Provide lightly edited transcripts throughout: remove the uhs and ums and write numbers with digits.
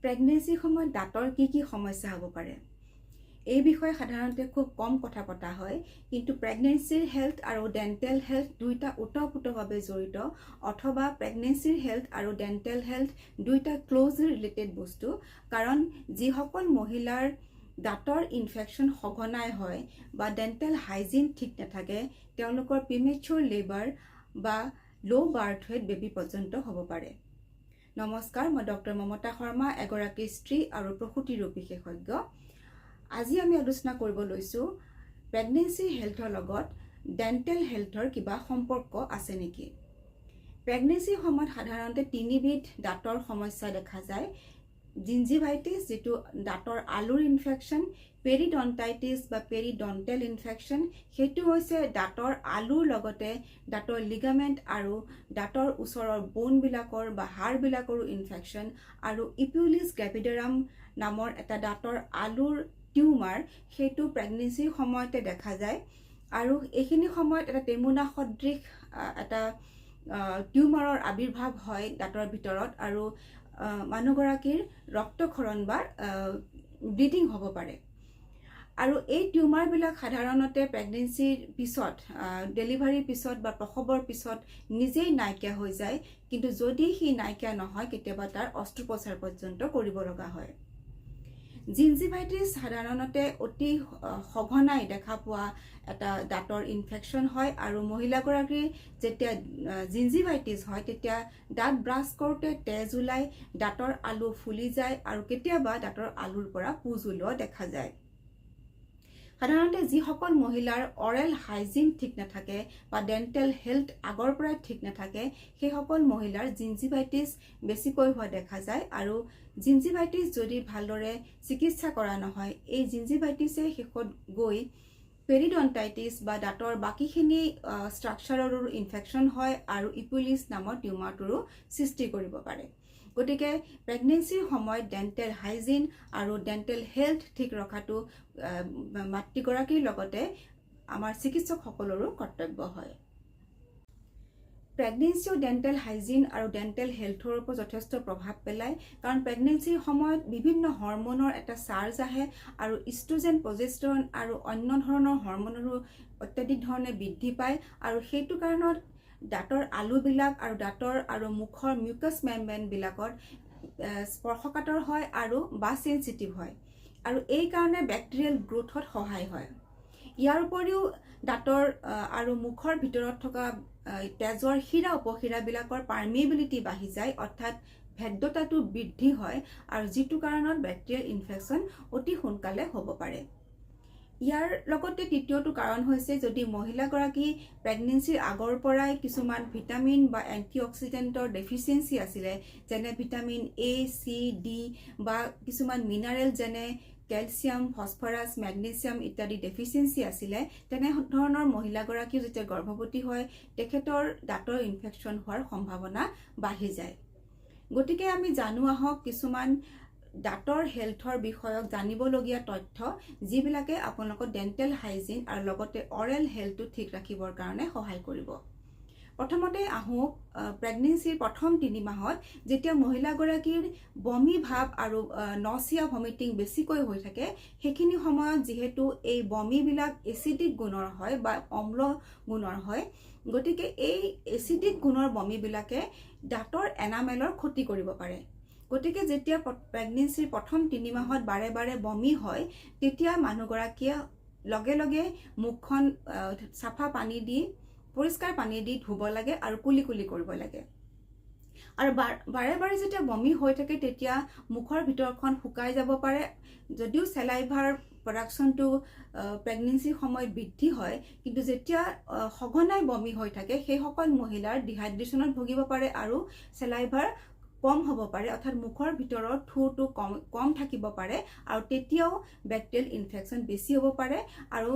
প্ৰেগনেন্সিৰ সময়ত দাঁতৰ কি সমস্যা হ'ব পাৰে এই বিষয়ে সাধাৰণতে খুব কম কথা পতা হয় কিন্তু প্ৰেগনেন্সিৰ হেলথ আৰু ডেন্টেল হেলথ দুইটা ওতঃপ্ৰোতভাৱে জড়িত অথবা প্ৰেগনেন্সিৰ হেলথ আৰু ডেন্টেল হেলথ দুইটা ক্লোজলি ৰিলেটেড বস্তু কাৰণ যিসকল মহিলাৰ দাঁতৰ ইনফেকশন সঘনাই হয় বা ডেন্টেল হাইজিন ঠিক নাথাকে তেওঁলোকৰ প্ৰিমেচুৰ লেবাৰ বা লো বাৰ্থ ওয়েট বেবি পৰ্যন্ত হ'ব পাৰে নমস্কাৰ মই ডক্টৰ মমতা শৰ্মা এগৰাকী স্ত্ৰী আৰু প্ৰসূতি ৰোগ বিশেষজ্ঞ আজি আমি আলোচনা কৰিব লৈছো প্ৰেগনেন্সি হেলথৰ লগত ডেন্টেল হেলথৰ কিবা সম্পৰ্ক আছে নেকি প্ৰেগনেন্সিৰ সময়ত সাধাৰণতে তিনিবিধ দাঁতৰ সমস্যা দেখা যায় gingivitis যেটো দাঁতৰ আলুৰ ইনফেকশন পেৰিডন্টাইটিস বা পেৰিডন্টেল ইনফেকশন হেতু হৈছে দাঁতৰ আলুৰ লগতে দাঁতৰ লিগামেন্ট আৰু দাঁতৰ ওচৰৰ বোন বিলাকৰ বা হাড় বিলাকৰ ইনফেকশন আৰু ইপিউলিছ গ্ৰেভিডাৰাম নামৰ এটা দাঁতৰ আলুৰ টিউমাৰ হেতু প্ৰেগনেন্সিৰ সময়তে দেখা যায় আৰু এইখিনি সময়ত এটা টেমুনা সদৃশ এটা টিউমাৰৰ আবিৰ্ভাৱ হয় দাঁতৰ ভিতৰত আৰু মানুহগৰাকীৰ ৰক্তক্ষৰণ বা ব্লিডিং হ'ব পাৰে আৰু এই টিউমাৰ বিলাক সাধাৰণতে প্ৰেগনেন্সিৰ পিছত ডেলিভাৰীৰ পিছত বা প্ৰসৱৰ পিছত নিজেই নাইকিয়া হৈ যায় কিন্তু যদি হি নাইকিয়া নহয় কেতিয়াবা তাৰ অস্ত্ৰোপচাৰ পৰ্যন্ত কৰিব লগা হয় gingivitis সাধাৰণতে অতি সঘনাই দেখা পোৱা এটা দাঁতৰ ইনফেকশন হয় আৰু মহিলাগৰাকীৰ যেতিয়া gingivitis হয় তেতিয়া দাঁত ব্ৰাছ কৰোতে তেজ ওলাই দাঁতৰ আলু ফুলি যায় আৰু কেতিয়াবা দাঁতৰ আলুৰ পৰা পুজ ওলোৱা দেখা যায় সাধাৰণতে যিসকল মহিলাৰ অৰেল হাইজিন ঠিক নাথাকে বা ডেন্টেল হেলথ আগৰ পৰা ঠিক নাথাকে সেই সকল মহিলাৰ gingivitis বেছিকৈ হোৱা দেখা যায় আৰু gingivitis যদি ভালদৰে চিকিৎসা কৰা নহয় এই gingivitisে শেষত গৈ পেৰিডন্টাইটিস বা দাঁতৰ বাকিখিনি ষ্ট্ৰাকচাৰৰো ইনফেকশন হয় আৰু ইপিউলিছ নামৰ টিউমাৰটোৰো সৃষ্টি কৰিব পাৰে গতিকে প্ৰেগনেন্সিৰ সময়ত ডেন্টেল হাইজিন আৰু ডেন্টেল হেলথ ঠিক ৰখাটো মাতৃগৰাকীৰ লগতে আমাৰ চিকিৎসকসকলৰো কৰ্তব্য হয় প্ৰেগনেন্সি ডেন্টেল হাইজিন আৰু ডেন্টেল হেলথৰ ওপৰত যথেষ্ট প্ৰভাৱ পেলায় কাৰণ প্ৰেগনেন্সিৰ সময়ত বিভিন্ন হৰমনৰ এটা চাৰ্জ আহে আৰু ইষ্ট্ৰোজেন প্ৰজেষ্টেৰন আৰু অন্য ধৰণৰ হৰমনৰো অত্যাধিক ধৰণে বৃদ্ধি পায় আৰু সেইটো কাৰণত দাঁতৰ আলুবিলাক আৰু দাঁতৰ আৰু মুখৰ মিউকাছ মেমব্ৰেন বিলাকত স্পৰ্শকাতৰ হয় আৰু বা সেনচিটিভ হয় আৰু এই কাৰণে বেক্টেৰিয়েল গ্ৰোথত সহায় হয় ইয়াৰ উপৰিও দাঁতৰ আৰু মুখৰ ভিতৰত থকা তেজৰ শিৰা উপশিৰা বিলাকৰ পাৰ্মিএবিলিটি বাঢ়ি যায় অৰ্থাৎ ভেদ্যতাটো বৃদ্ধি হয় আৰু যিটো কাৰণত বেক্টেৰিয়েল ইনফেকশন অতি সোনকালে হ'ব পাৰে ইয়াৰ লগতে তৃতীয়টো কাৰণ হৈছে যদি মহিলাগৰাকী প্ৰেগনেন্সিৰ আগৰ পৰাই কিছুমান ভিটামিন বা এন্টিঅক্সিডেন্টৰ ডেফিচিয়েন্সি আছিলে যেনে ভিটামিন এ সি ডি বা কিছুমান মিনাৰেল যেনে ক্যালসিয়াম ফসফৰাছ ম্যাগনেসিয়াম ইত্যাদি ডেফিচিয়েন্সি আছিলে তেনে ধৰণৰ মহিলাগৰাকী যেতিয়া গৰ্ভৱতী হয় তেখেতৰ দাঁতৰ ইনফেকশন হোৱাৰ সম্ভাৱনা বাঢ়ি যায় গতিকে আমি জানো আহক কিছুমান দাঁতৰ হেলথৰ বিষয়ক জানিবলগীয়া তথ্য যিবিলাকে আপোনালোকৰ ডেন্টেল হাইজিন আৰু লগতে অৰেল হেলথটো ঠিক ৰাখিবৰ কাৰণে সহায় কৰিব প্ৰথমতে আহো প্ৰেগনেন্সিৰ প্ৰথম 3 মাহত যেতিয়া মহিলাগৰাকীৰ বমি ভাব আৰু নচিয়া ভমিটিং বেছিকৈ হৈ থাকে হেখিনি সময়ত যেহেতু এই বমি বিলাক এসিডিক গুণৰ হয় বা অম্ল গুণৰ হয় গতিকে এই এসিডিক গুণৰ বমি বিলাকে দাঁতৰ এনামেলৰ ক্ষতি কৰিব পাৰে গতিকে যেতিয়া প্ৰেগনেন্সিৰ প্ৰথম 3 মাহত বাৰে বাৰে বমি হয় তেতিয়া মানুহগৰাকীয়ে লগে লগে মুখখন সাফা পানী দি পৰিষ্কাৰ পানী দি ধুব লাগে আৰু কুলি কৰিব লাগে আৰু বাৰে বাৰে যেতিয়া বমি হৈ থাকে তেতিয়া মুখৰ ভিতৰখন শুকাই যাব পাৰে যদিও সেলাইভাৰ প্ৰডাকশনটো প্ৰেগনেন্সিৰ সময়ত বৃদ্ধি হয় কিন্তু যেতিয়া সঘনাই বমি হৈ থাকে সেই সকল মহিলাৰ ডিহাইড্ৰেচনত ভুগিব পাৰে আৰু সেলাইভাৰ কম হ'ব পাৰে অৰ্থাৎ মুখৰ ভিতৰত থুটো কম থাকিব পাৰে আৰু তেতিয়াও বেক্টেৰিয়েল ইনফেকশন বেছি হ'ব পাৰে আৰু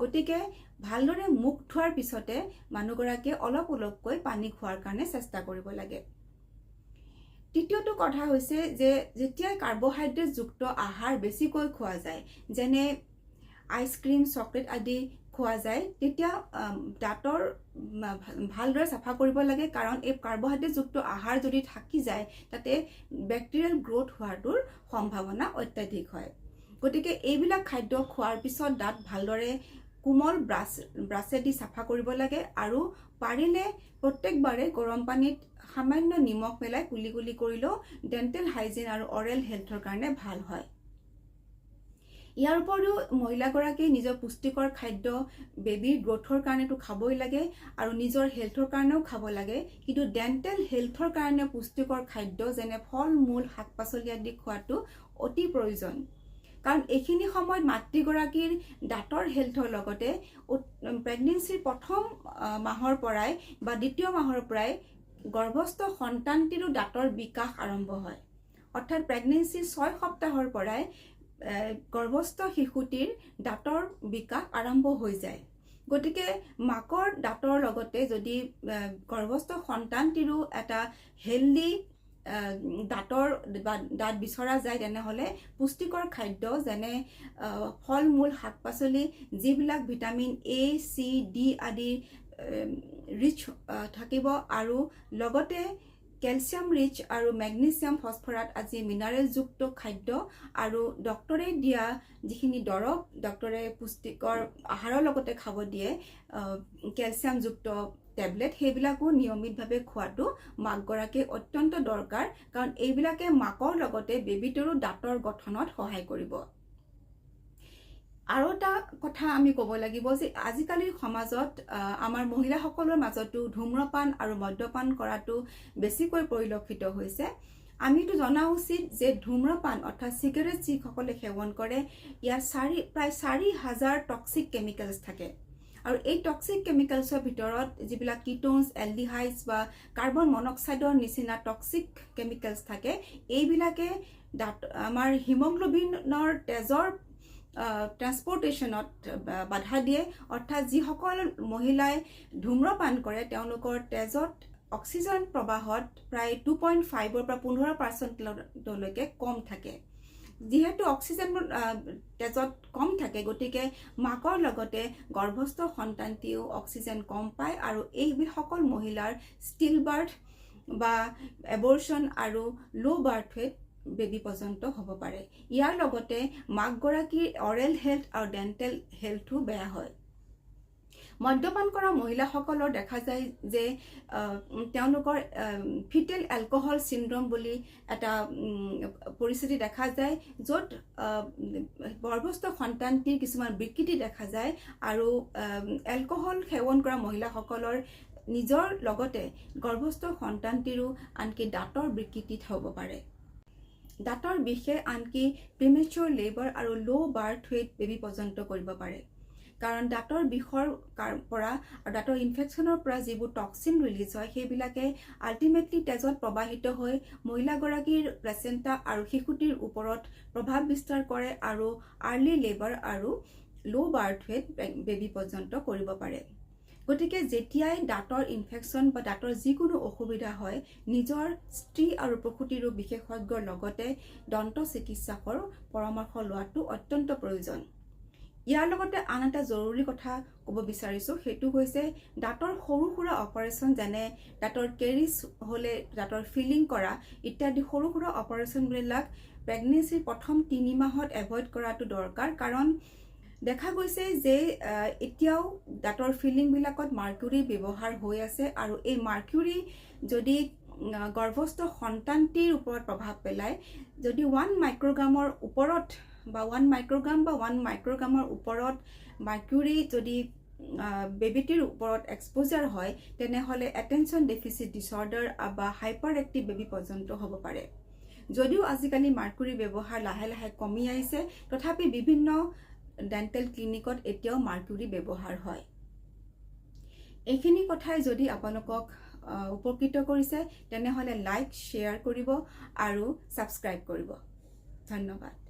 গতিকে ভালদৰে মুখ ধোৱাৰ পিছতে মানুহগৰাকীয়ে অলপকৈ পানী খোৱাৰ কাৰণে চেষ্টা কৰিব লাগে তৃতীয়টো কথা হৈছে যে যেতিয়া কাৰ্বোহাইড্ৰেট যুক্ত আহাৰ বেছিকৈ খোৱা যায় যেনে আইসক্ৰীম চকলেট আদি খোৱা যায় তেতিয়া দাঁতৰ ভালদৰে চাফা কৰিব লাগে কাৰণ এই কাৰ্বহাইড্ৰেটযুক্ত আহাৰ যদি থাকি যায় তাতে বেক্টেৰিয়েল গ্ৰোথ হোৱাটোৰ সম্ভাৱনা অত্যাধিক হয় গতিকে এইবিলাক খাদ্য খোৱাৰ পিছত দাঁত ভালদৰে কোমল ব্ৰাছেদি চাফা কৰিব লাগে আৰু পাৰিলে প্ৰত্যেকবাৰে গৰম পানীত সামান্য নিমখ মিলাই কুলি কুলি কৰিলেও ডেণ্টেল হাইজিন আৰু অৰেল হেল্থৰ কাৰণে ভাল হয় ইয়াৰ উপৰিও মহিলাগৰাকীয়ে নিজৰ পুষ্টিকৰ খাদ্য বেবীৰ গ্ৰোথৰ কাৰণেতো খাবই লাগে আৰু নিজৰ হেল্থৰ কাৰণেও খাব লাগে কিন্তু ডেণ্টেল হেল্থৰ কাৰণে পুষ্টিকৰ খাদ্য যেনে ফল মূল শাক পাচলি আদি খোৱাটো অতি প্ৰয়োজন কাৰণ এইখিনি সময়ত মাতৃগৰাকীৰ দাঁতৰ হেল্থৰ লগতে প্ৰেগনেন্সিৰ প্ৰথম মাহৰ পৰাই বা দ্বিতীয় মাহৰ পৰাই গৰ্ভস্থ সন্তানটিৰো দাঁতৰ বিকাশ আৰম্ভ হয় অৰ্থাৎ প্ৰেগনেন্সিৰ 6 সপ্তাহৰ পৰাই গৰ্ভস্থ শিশুটিৰ দাঁতৰ বিকাশ আৰম্ভ হৈ যায় গতিকে মাকৰ দাঁতৰ লগতে যদি গৰ্ভস্থ সন্তানটিৰো এটা হেলদি দাঁতৰ দাঁত বিচৰা যায় তেনেহলে পুষ্টিকৰ খাদ্য যেনে ফল মূল শাক পাচলি যিবিলাক ভিটামিন A, C, D আদি ৰিচ থাকিব আৰু লগতে কেলছিয়াম ৰিচ আৰু মেগনেছিয়াম ফসফৰাছ আজি মিনাৰেল যুক্ত খাদ্য আৰু ডক্টৰে দিয়া যিখিনি দৰৱ ডক্টৰে পুষ্টিকৰ আহাৰৰ লগতে খাব দিয়ে কেলছিয়াম যুক্ত টেবলেট সেইবিলাকো নিয়মিতভাৱে খোৱাটো মাকগৰাকীৰ অত্যন্ত দৰকাৰ কাৰণ এইবিলাকে মাকৰ লগতে বেবিটোৰো দাঁতৰ গঠনত সহায় কৰিব আৰু এটা কথা আমি ক'ব লাগিব যে আজিকালিৰ সমাজত আমাৰ মহিলাসকলৰ মাজতো ধূম্ৰপান আৰু মদ্যপান কৰাটো বেছিকৈ পৰিলক্ষিত হৈছে আমিতো জনা উচিত যে ধূম্ৰপান অৰ্থাৎ সিগাৰেট যিসকলে সেৱন কৰে ইয়াৰ প্ৰায় 4,000 টক্সিক কেমিকেলছ থাকে আৰু এই টক্সিক কেমিকেলছৰ ভিতৰত যিবিলাক কিটোনছ এলডিহাইডছ বা কাৰ্বন মনক্সাইডৰ নিচিনা টক্সিক কেমিকেলছ থাকে এইবিলাকে আমাৰ হিমোগ্লোবিনৰ তেজৰ ট্ৰান্সপোৰ্টেশনত বাধা দিয়ে অৰ্থাৎ যিসকল মহিলাই ধূম্ৰপান কৰে তেওঁলোকৰ তেজত অক্সিজেন প্ৰবাহত প্ৰায় 2.5 পৰা 15% লৈকে কম থাকে যেহেতু অক্সিজেন তেজত কম থাকে গতিকে মাকৰ লগতে গৰ্ভস্থ সন্তানটিও অক্সিজেন কম পায় আৰু এই সকল মহিলাৰ ষ্টিল বাৰ্থ বা এবৰ্শন আৰু লো বাৰ্থ ৱেট বেবি পৰ্যন্ত হ'ব পাৰে ইয়াৰ লগতে মাকগৰাকীৰ অৰেল হেল্থ আৰু ডেণ্টেল হেল্থো বেয়া হয় মদ্যপান কৰা মহিলাসকলৰ দেখা যায় যে তেওঁলোকৰ ফিটেল এলকহল সিন্ড্ৰোম বুলি এটা পৰিস্থিতি দেখা যায় য'ত গৰ্ভস্থ সন্তানটিৰ কিছুমান বিকৃতি দেখা যায় আৰু এলকহল সেৱন কৰা মহিলাসকলৰ নিজৰ লগতে গৰ্ভস্থ সন্তানটিৰো আনকি দাঁতৰ বিকৃতি হ'ব পাৰে দাঁতৰ বিষে আনকি প্ৰিমেচুৰ লেবাৰ আৰু লো বাৰ্থ ৱেট বেবি পৰ্যন্ত কৰিব পাৰে কাৰণ দাঁতৰ বিষৰ পৰা আৰু দাঁতৰ ইনফেকশ্যনৰ পৰা যিবোৰ টক্সিন ৰিলিজ হয় সেইবিলাকে আল্টিমেটলি তেজত প্ৰবাহিত হৈ মহিলাগৰাকীৰ প্লেচেণ্টা আৰু শিশুটিৰ ওপৰত প্ৰভাৱ বিস্তাৰ কৰে আৰু আৰ্লি লেবাৰ আৰু লো বাৰ্থ ৱেট বেবি পৰ্যন্ত কৰিব পাৰে গতিকে যেতিয়াই দাঁতৰ ইনফেকশ্যন বা দাঁতৰ যিকোনো অসুবিধা হয় নিজৰ স্ত্ৰী আৰু প্ৰসূতি ৰোগ বিশেষজ্ঞৰ লগতে দন্ত চিকিৎসকৰ পৰামৰ্শ লোৱাটো অত্যন্ত প্ৰয়োজন ইয়াৰ লগতে আন এটা জৰুৰী কথা ক'ব বিচাৰিছো সেইটো হৈছে দাঁতৰ সৰু সুৰা অপাৰেশ্যন যেনে দাঁতৰ কেৰিছ হলে দাঁতৰ ফিলিং কৰা ইত্যাদি সৰু সুৰা অপাৰেশ্যনবিলাক প্ৰেগনেন্সিৰ প্ৰথম 3 মাহত এভয়েড কৰাটো দৰকাৰ কাৰণ দেখা গৈছে যে এতিয়াও দাঁতৰ ফিলিং বিলাকত মাৰ্কুৰী ব্যৱহাৰ হৈ আছে আৰু এই মাৰ্কুৰী যদি গৰ্ভস্থ সন্তানটিৰ ওপৰত প্ৰভাৱ পেলায় যদি 1 মাইক্ৰগ্ৰামৰ ওপৰত বা 1 মাইক্ৰগ্ৰাম বা 1 মাইক্ৰগ্ৰামৰ ওপৰত মাৰ্কুৰী যদি বেবিটিৰ ওপৰত এক্সপোজাৰ হয় তেনেহলে এটেনশন ডেফিচিট ডিসঅৰ্ডাৰ বা হাইপাৰ এক্টিভ বেবি পৰ্যন্ত হ'ব পাৰে যদিও আজিকালি মাৰ্কুৰী ব্যৱহাৰ লাহে লাহে কমি আহিছে তথাপি বিভিন্ন ডেন্টেল ক্লিনিকত এতিয়াও মাৰ্কুৰী ব্যৱহাৰ হয় এইখিনি কথাই যদি আপোনালোকক উপকৃত কৰিছে তেনেহলে লাইক শেয়াৰ কৰিব আৰু সাবস্ক্ৰাইব কৰিব ধন্যবাদ